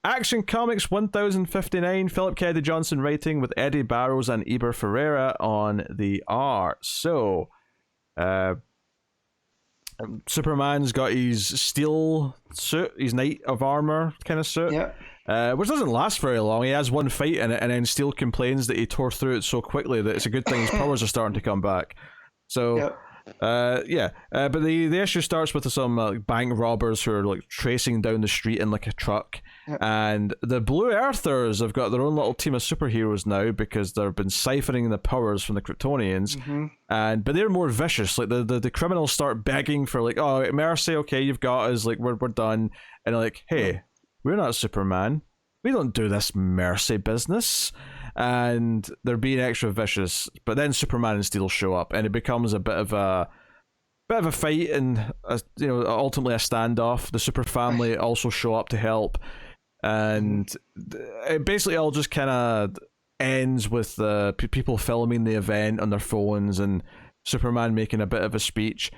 Action Comics 1059, Philip Kennedy Johnson writing with Eddie Barrows and Eber Ferreira on the art. So, Superman's got his steel suit, his knight of armor kind of suit, which doesn't last very long. He has one fight in it, and then Steel complains that he tore through it so quickly that it's a good thing his powers are starting to come back. So, but the issue starts with some bank robbers who are like tracing down the street in like a truck, and the Blue Earthers have got their own little team of superheroes now because they've been siphoning the powers from the Kryptonians, but they're more vicious. Like the criminals start begging for like, oh, mercy, okay, you've got us, like we're done, and they're like, hey, we're not Superman, we don't do this mercy business. And they're being extra vicious, but then Superman and Steel show up, and it becomes a bit of a fight, and ultimately a standoff. The Super Family also show up to help, and it basically all just kind of ends with people filming the event on their phones and Superman making a bit of a speech.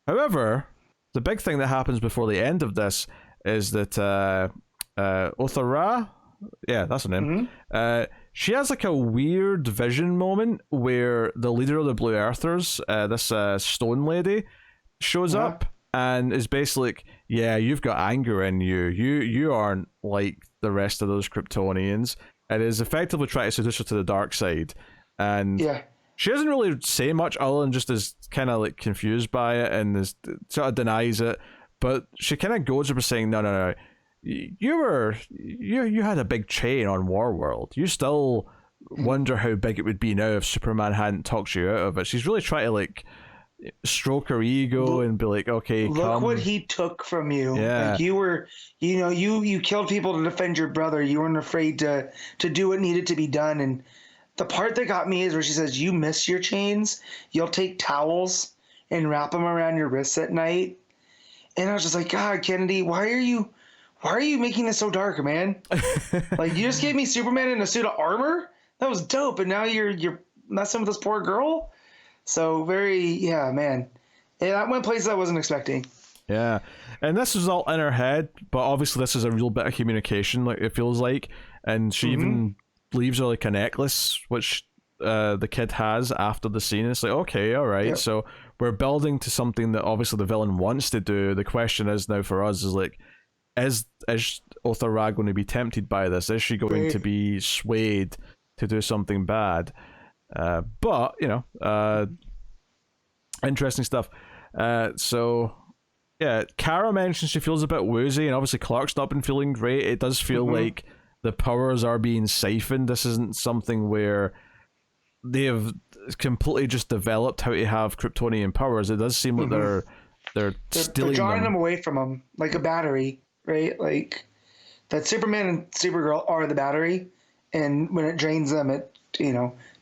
However, the big thing that happens before the end of this is that Othara, yeah, that's her name. She has like a weird vision moment where the leader of the Blue Earthers, this stone lady, shows up and is basically like, yeah, you've got anger in you. You aren't like the rest of those Kryptonians. And is effectively trying to seduce her to the dark side. And she doesn't really say much other than just is kind of like confused by it and is sort of denies it. But she kind of goes up saying, no. You had a big chain on Warworld. You still wonder how big it would be now if Superman hadn't talked you out of it. She's really trying to like stroke her ego and be like, okay, look what he took from you. Yeah. Like you were, you killed people to defend your brother. You weren't afraid to do what needed to be done. And the part that got me is where she says, you miss your chains. You'll take towels and wrap them around your wrists at night. And I was just like, God, Kennedy, why are you making this so dark, man? Like, you just gave me Superman in a suit of armor? That was dope, and now you're messing with this poor girl? So man. Yeah, that went places I wasn't expecting. Yeah, and this is all in her head, but obviously this is a real bit of communication, like it feels like, and she even leaves her like a necklace, which the kid has after the scene. It's like, okay, all right, so we're building to something that obviously the villain wants to do. The question is now for us is like, Is Othara going to be tempted by this? Is she going to be swayed to do something bad? But, interesting stuff. So, yeah, Kara mentions she feels a bit woozy, and obviously Clark's not been feeling great. It does feel like the powers are being siphoned. This isn't something where they have completely just developed how to have Kryptonian powers. It does seem like they're stealing drawing them away from them like a battery. Right, like that Superman and Supergirl are the battery, and when it drains them, it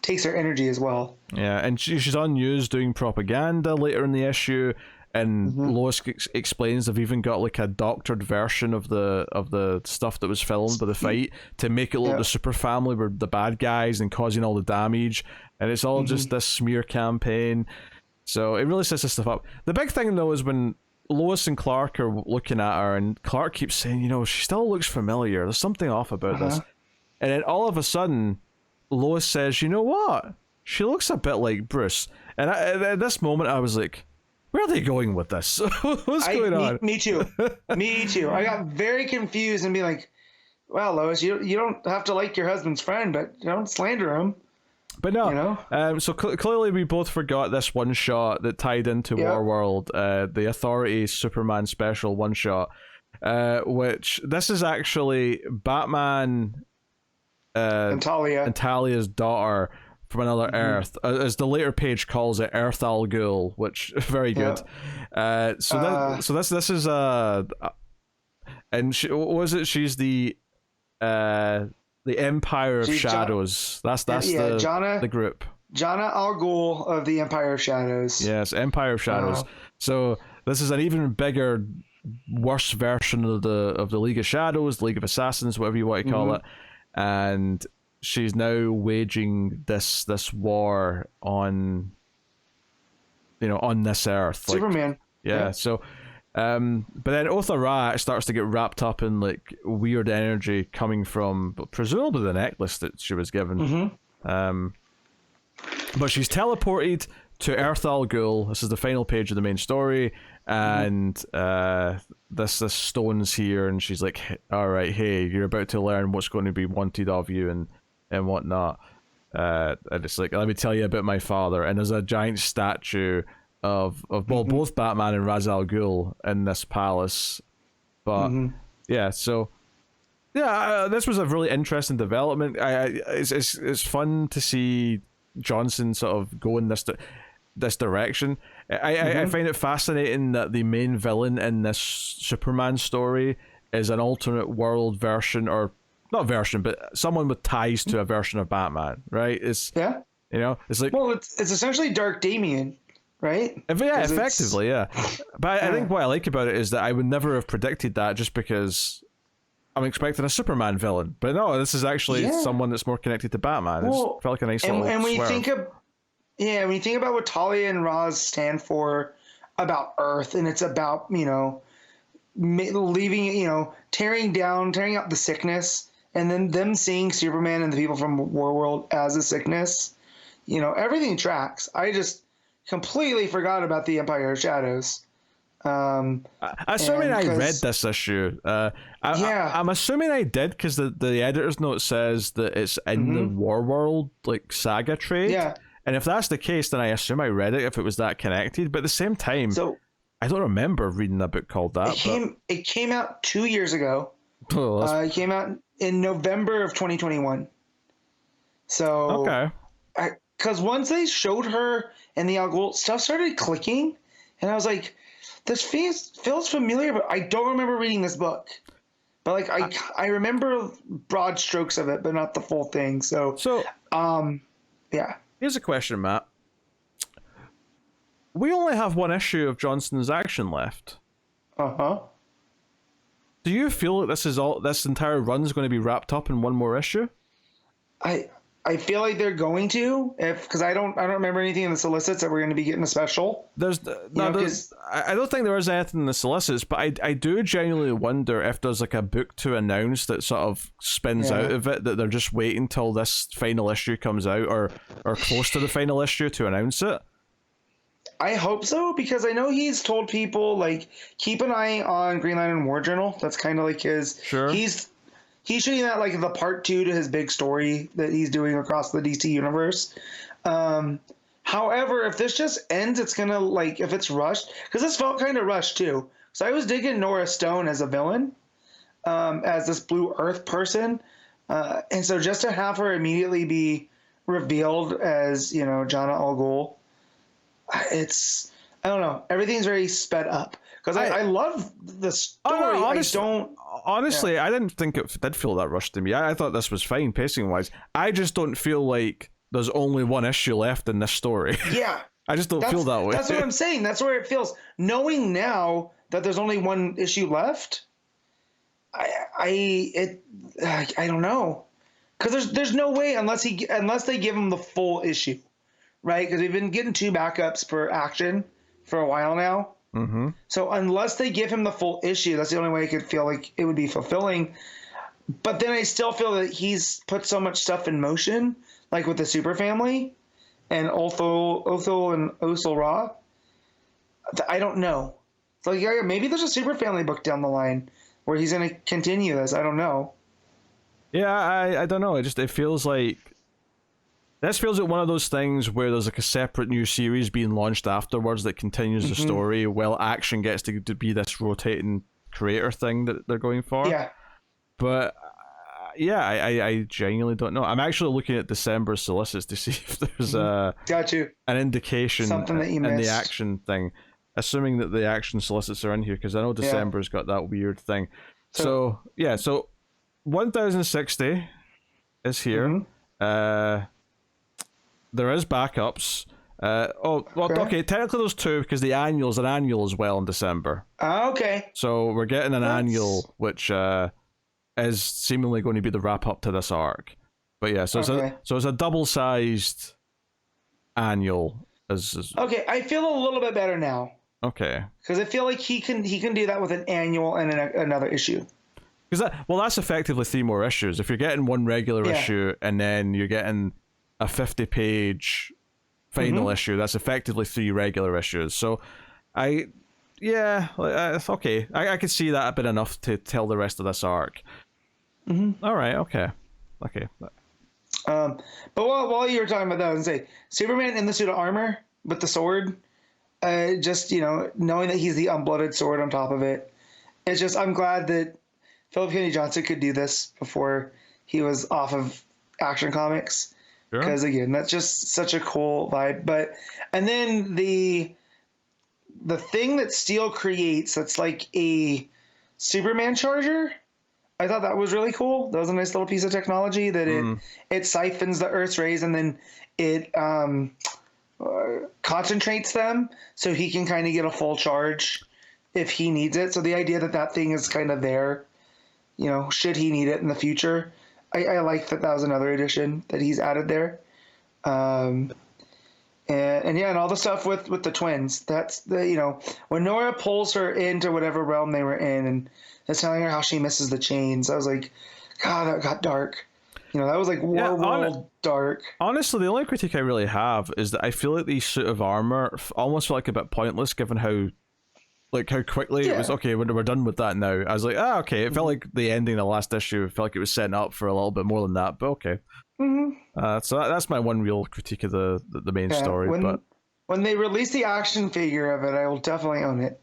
takes their energy as well. Yeah, and she's on news doing propaganda later in the issue, and Lois explains they've even got like a doctored version of the stuff that was filmed by the fight to make it look the Super Family were the bad guys and causing all the damage, and it's all just this smear campaign. So it really sets this stuff up. The big thing though is when Lois and Clark are looking at her, and Clark keeps saying, she still looks familiar. There's something off about this. And then all of a sudden, Lois says, you know what? She looks a bit like Bruce. And at this moment, I was like, where are they going with this? What's going on? Me too. Me too. I got very confused and be like, well, Lois, you don't have to like your husband's friend, but don't slander him. But no, so clearly we both forgot this one shot that tied into Warworld, the Authority Superman special one shot, which this is actually Batman and Talia's daughter from another Earth, as the later page calls it, Earth Al Ghul, which very good. So this is and she's the Empire of Shadows. That's the group. Jana Al Ghul of the Empire of Shadows. Yes, Empire of Shadows. So this is an even bigger, worse version of the League of Shadows, League of Assassins, whatever you want to call it. And she's now waging this war on on this Earth. Superman. So But then Otha Ra starts to get wrapped up in like weird energy coming from presumably the necklace that she was given. But she's teleported to Earth Al Ghul. This is the final page of the main story, and this stone's here, and she's like, "All right, hey, you're about to learn what's going to be wanted of you and whatnot." And it's like, let me tell you about my father. And there's a giant statue of both Batman and Ra's al Ghul in this palace. But this was a really interesting development. It's fun to see Johnson sort of go in this direction. I find it fascinating that the main villain in this Superman story is an alternate world version, or not version, but someone with ties to a version of Batman, right? It's it's like, well, it's essentially Dark Damien, right? Effectively, yeah. But I think what I like about it is that I would never have predicted that, just because I'm expecting a Superman villain. But no, this is actually someone that's more connected to Batman. It's felt like a nice little and when swerve. when you think about what Talia and Ra's stand for about Earth, and it's about, leaving, tearing out the sickness, and then them seeing Superman and the people from Warworld as a sickness, everything tracks. I just completely forgot about the Empire of Shadows. Assuming I read this issue, I'm assuming I did, because the editor's note says that it's in the Warworld like saga trade. Yeah. And if that's the case, then I assume I read it if it was that connected. But at the same time, I don't remember reading a book called that. It came out 2 years ago. It came out in November of 2021. So okay, because once they showed her and the Al Ghul, stuff started clicking, and I was like, this feels familiar, but I don't remember reading this book. But like I remember broad strokes of it, but not the full thing. So yeah. Here's a question, Matt. We only have one issue of Johnston's action left. Do you feel like this entire run is going to be wrapped up in one more issue? I feel like they're going to, because I don't remember anything in the solicits that we're going to be getting a special. I don't think there is anything in the solicits, but I do genuinely wonder if there's like a book to announce that sort of spins out of it, that they're just waiting till this final issue comes out, or close to the final issue to announce it. I hope so, because I know he's told people, like, keep an eye on Green Lantern War Journal. That's kind of like his. Sure. He's shooting that like the part 2 to his big story that he's doing across the DC universe. However, if this just ends, it's gonna, like, if it's rushed, because this felt kind of rushed too. So I was digging Nora Stone as a villain, as this Blue Earth person, and so just to have her immediately be revealed as Jana Al Ghul, I don't know. Everything's very sped up, because I love the story. Honestly, I didn't think it did feel that rushed to me. I thought this was fine pacing wise. I just don't feel like there's only one issue left in this story. Yeah. I just don't feel that way. That's what I'm saying. That's where it feels. Knowing now that there's only one issue left, I don't know, because there's no way unless they give him the full issue, right? Because we've been getting 2 backups per action for a while now. So unless they give him the full issue, that's the only way I could feel like it would be fulfilling. But then I still feel that he's put so much stuff in motion, like with the Super Family and Othel and Osel Ra. I don't know. So maybe there's a Super Family book down the line where he's going to continue this. I don't know. Yeah, I don't know. It feels like this feels like one of those things where there's like a separate new series being launched afterwards that continues the story, while Action gets to be this rotating creator thing that they're going for. Yeah. But I genuinely don't know. I'm actually looking at December solicits to see if there's an indication something that you missed in the Action thing, assuming that the Action solicits are in here, because I know December's got that weird thing. So 1060 is here. There is backups. Okay, technically there's 2, because the annual's an annual as well in December. Okay. So we're getting an annual, which is seemingly going to be the wrap up to this arc. But yeah, so it's a double-sized annual. Okay, I feel a little bit better now. Okay. Because I feel like he can do that with an annual and another issue. Because that's effectively 3 more issues. If you're getting one regular issue and then you're getting a 50-page final issue, that's effectively 3 regular issues. So, okay, I could see that a bit enough to tell the rest of this arc. All right, okay. But while you were talking about that, I was gonna say Superman in the suit of armor with the sword. Just knowing that he's the unblooded sword on top of it. It's just I'm glad that Philip Kennedy Johnson could do this before he was off of Action Comics. Because again, that's just such a cool vibe. And then the thing that Steel creates that's like a Superman charger. I thought that was really cool. That was a nice little piece of technology that it siphons the Earth's rays and then it concentrates them so he can kind of get a full charge if he needs it. So the idea that thing is kind of there, should he need it in the future. I like that was another addition that he's added there. And all the stuff with the twins. That's when Nora pulls her into whatever realm they were in and is telling her how she misses the chains. I was like, God, that got dark. That was like world dark. Honestly, the only critique I really have is that I feel like the suit of armor almost felt like a bit pointless given how quickly it was. Okay, we're done with that now. I was like, okay. It felt like the ending of the last issue felt like it was setting up for a little bit more than that, but okay. So that's my one real critique of the main story. When they release the action figure of it, I will definitely own it.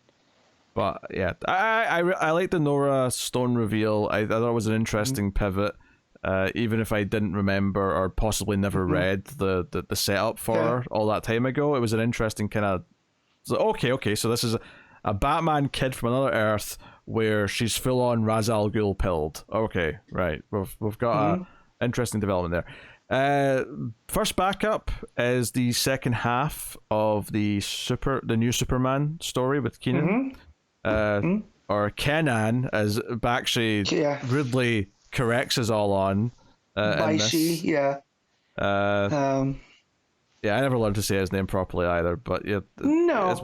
But yeah, I like the Nora Stone reveal. I thought it was an interesting pivot. Even if I didn't remember or possibly never read the setup for her all that time ago, it was an interesting kind of. Okay, so this is a Batman kid from another Earth where she's full on Ra's al Ghul pilled. Okay, right, we've got a interesting development there. First backup is the second half of the new Superman story with Kenan, or Kenan, as Bakshi rudely corrects us all on. Yeah, I never learned to say his name properly either, but yeah. No,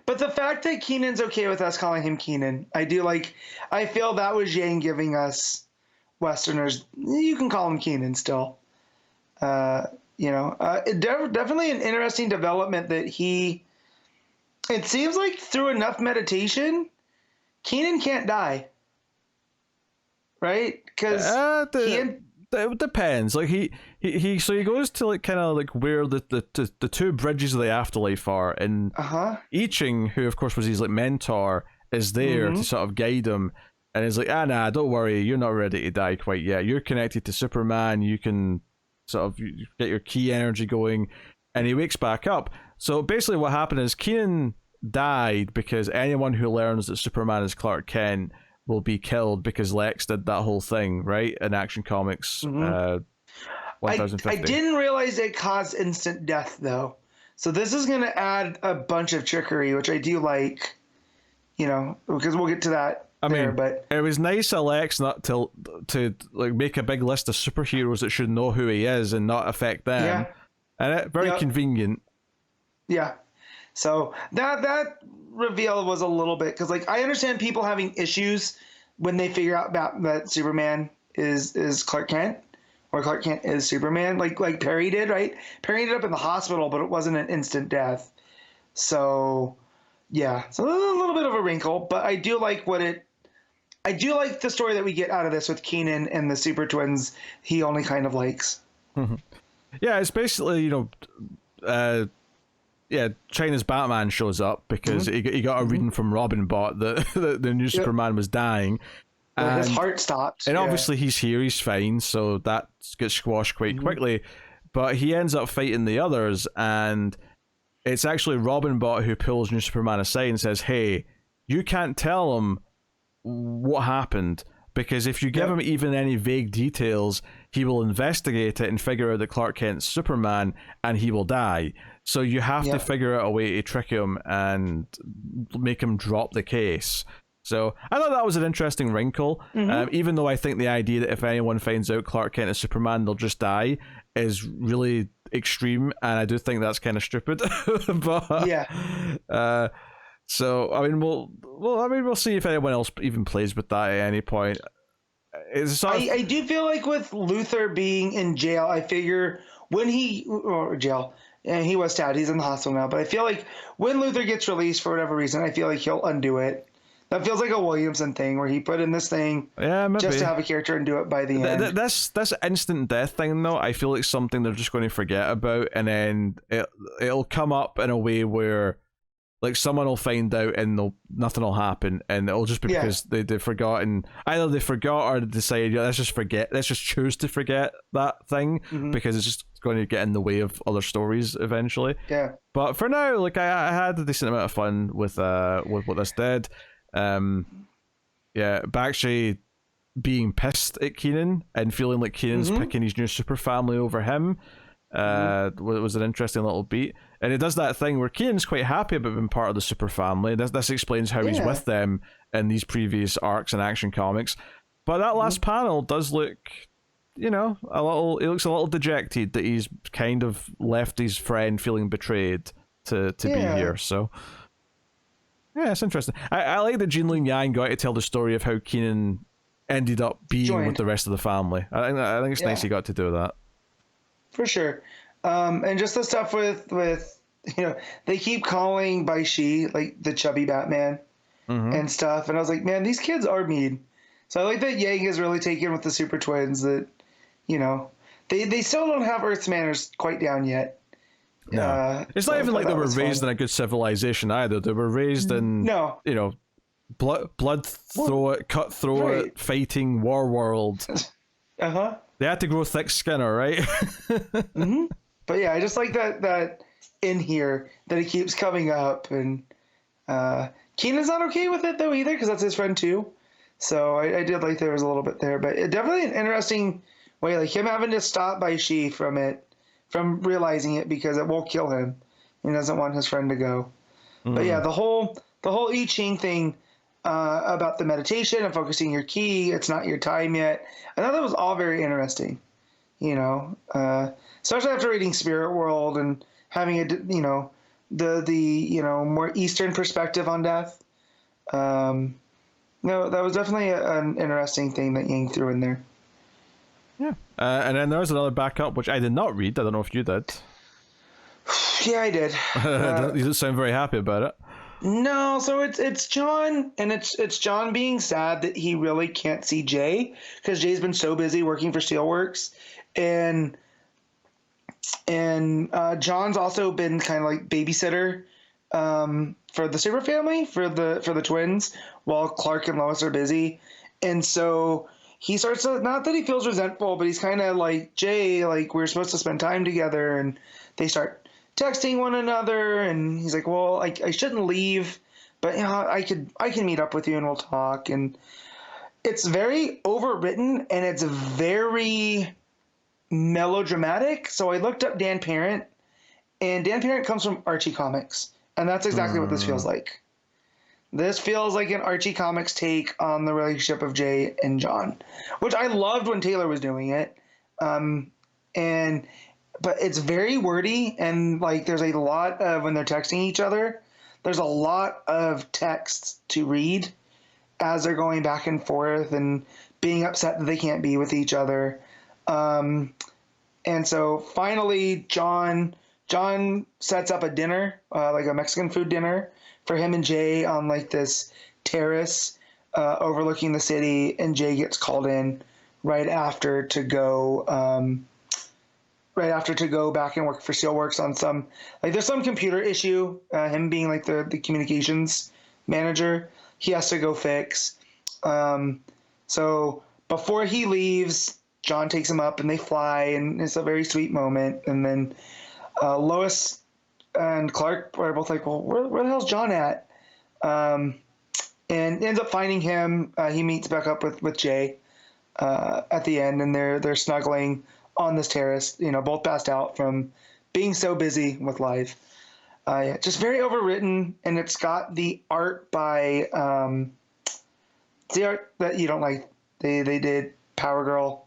but the fact that Kenan's okay with us calling him Kenan, I feel that was Yang giving us Westerners, you can call him Kenan still. Definitely an interesting development that it seems like through enough meditation, Kenan can't die. Right? Because it depends. Like he goes to like kind of like where the 2 bridges of the afterlife are, and I Ching, who of course was his like mentor, is there to sort of guide him, and he's like, nah, don't worry, you're not ready to die quite yet. You're connected to Superman. You can sort of get your key energy going, and he wakes back up. So basically, what happened is Kenan died because anyone who learns that Superman is Clark Kent will be killed, because Lex did that whole thing, right? In Action Comics 1050. I didn't realize it caused instant death, though. So this is going to add a bunch of trickery, which I do like, because we'll get to that. But it was nice of Lex not to like make a big list of superheroes that should know who he is and not affect them. Yeah. And very convenient. Yeah. So that reveal was a little bit, because like I understand people having issues when they figure out that Superman is Clark Kent, or Clark Kent is Superman, like Perry did, right? Perry ended up in the hospital, but it wasn't an instant death. So yeah, so a little bit of a wrinkle, but I do like the story that we get out of this with Kenan and the super twins. He only kind of likes. Yeah, it's basically China's Batman shows up because he got a reading from Robin Bot that the new Superman was dying. And his heart stopped. And obviously he's here, he's fine, so that gets squashed quite quickly. But he ends up fighting the others, and it's actually Robin Bot who pulls new Superman aside and says, hey, you can't tell him what happened, because if you give him even any vague details, he will investigate it and figure out that Clark Kent's Superman, and he will die. So you have to figure out a way to trick him and make him drop the case. So I thought that was an interesting wrinkle, even though I think the idea that if anyone finds out Clark Kent is Superman, they'll just die is really extreme, and I do think that's kind of stupid. But So I mean, we'll see if anyone else even plays with that at any point. I do feel like with Luther being in jail, I figure when jail, and he was stabbed, he's in the hospital now. But I feel like when Luther gets released for whatever reason, I feel like he'll undo it. That feels like a Williamson thing where he put in this thing just to have a character and do it by the end. This instant death thing, though, I feel like something they're just going to forget about, and then it'll come up in a way where, like, someone will find out and nothing will happen, and it'll just be because they've forgotten. Either they forgot or they decided, let's just choose to forget that thing because it's just going to get in the way of other stories eventually. Yeah. But for now, like, I had a decent amount of fun with what this did. Bakshi being pissed at Keenan and feeling like Keenan's picking his new super family over him was an interesting little beat. And it does that thing where Keenan's quite happy about being part of the super family. This explains how he's with them in these previous arcs and Action Comics. But that last panel does look, it looks a little dejected that he's kind of left his friend feeling betrayed to be here. So yeah, it's interesting. I like that Jean Lune Yang got to tell the story of how Keenan ended up being with the rest of the family. I think it's nice he got to do that. For sure. And just the stuff with they keep calling Baishi like the chubby Batman and stuff. And I was like, man, these kids are mean. So I like that Yang is really taken with the super twins that, they still don't have Earth's manners quite down yet. No, it's not even like they were raised in a good civilization either. They were raised in blood throat, cut throat, fighting war world. They had to grow thick skin, all right. But yeah, I just like that in here that it keeps coming up, and Keenan's not okay with it though either because that's his friend too. So I did like there was a little bit there, but definitely an interesting way, like him having to stop Baishi from realizing it because it will kill him. He doesn't want his friend to go. But yeah, the whole I Ching thing about the meditation and focusing your ki, it's not your time yet. I thought that was all very interesting. Especially after reading Spirit World and having the more Eastern perspective on death. That was definitely an interesting thing that Yang threw in there. Yeah. And then there's another backup, which I did not read. I don't know if you did. Yeah, I did. You don't sound very happy about it. No, so it's John, and it's John being sad that he really can't see Jay because Jay's been so busy working for Steelworks, and John's also been kind of like babysitter for the super family for the twins while Clark and Lois are busy, and so he starts to, not that he feels resentful, but he's kind of like, Jay, like, we're supposed to spend time together, and they start texting one another, and he's like, well, I shouldn't leave, but I can meet up with you and we'll talk. And it's very overwritten and it's very melodramatic. So I looked up Dan Parent, and Dan Parent comes from Archie Comics, and that's exactly what this feels like. This feels like an Archie Comics take on the relationship of Jay and John, which I loved when Taylor was doing it. But it's very wordy, and like there's a lot of, when they're texting each other, there's a lot of texts to read as they're going back and forth and being upset that they can't be with each other. And so finally, John sets up a dinner, like a Mexican food dinner for him and Jay on like this terrace overlooking the city, and Jay gets called in right after to go back and work for Steelworks on some, like, there's some computer issue, him being like the communications manager, he has to go fix. So before he leaves, John takes him up and they fly, and it's a very sweet moment. And then Lois and Clark are both like, well, where the hell's John at? And ends up finding him. He meets back up with Jay at the end, and they're snuggling on this terrace, both passed out from being so busy with life. Just very overwritten, and it's got the art by the art that you don't like. They did Power Girl.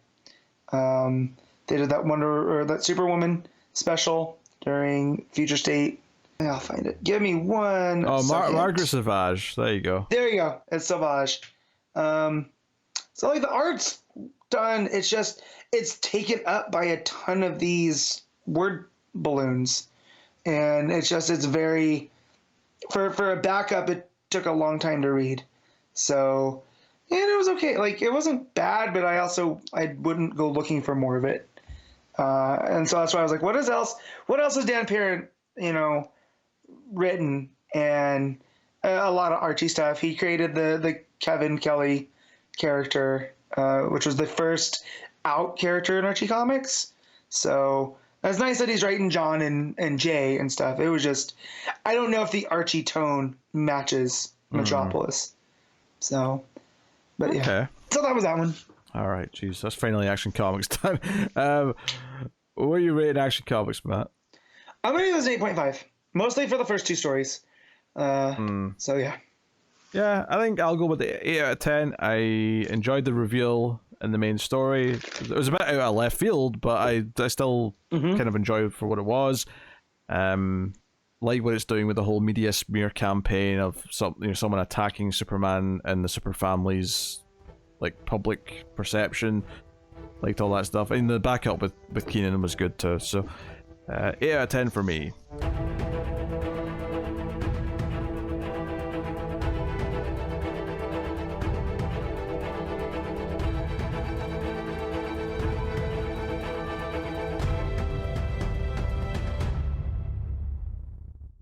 They did that that Superwoman special during Future State. I'll find it. Give me one. Oh, second. Margaret Savage. There you go. There you go. It's Savage. So like the art's done. It's just it's taken up by a ton of these word balloons, and it's very for a backup. It took a long time to read, so and it was okay. Like it wasn't bad, but I wouldn't go looking for more of it. And so that's why I was like, what else has Dan Parent, written? And a lot of Archie stuff. He created the Kevin Kelly character, which was the first out character in Archie comics. So it's nice that he's writing John and Jay and stuff. It was just, I don't know if the Archie tone matches Metropolis. So, but yeah. Okay. So that was that one. All right, jeez, that's finally Action Comics time. What are you rating Action Comics, Matt? I'm going to give this an 8.5, mostly for the first two stories. So, yeah. Yeah, I think I'll go with the 8 out of 10. I enjoyed the reveal in the main story. It was a bit out of left field, but I still kind of enjoyed it for what it was. Like what it's doing with the whole media smear campaign of someone attacking Superman and the super family's like public perception, liked all that stuff. And the backup with Keenan was good too. So 8 out of 10 for me.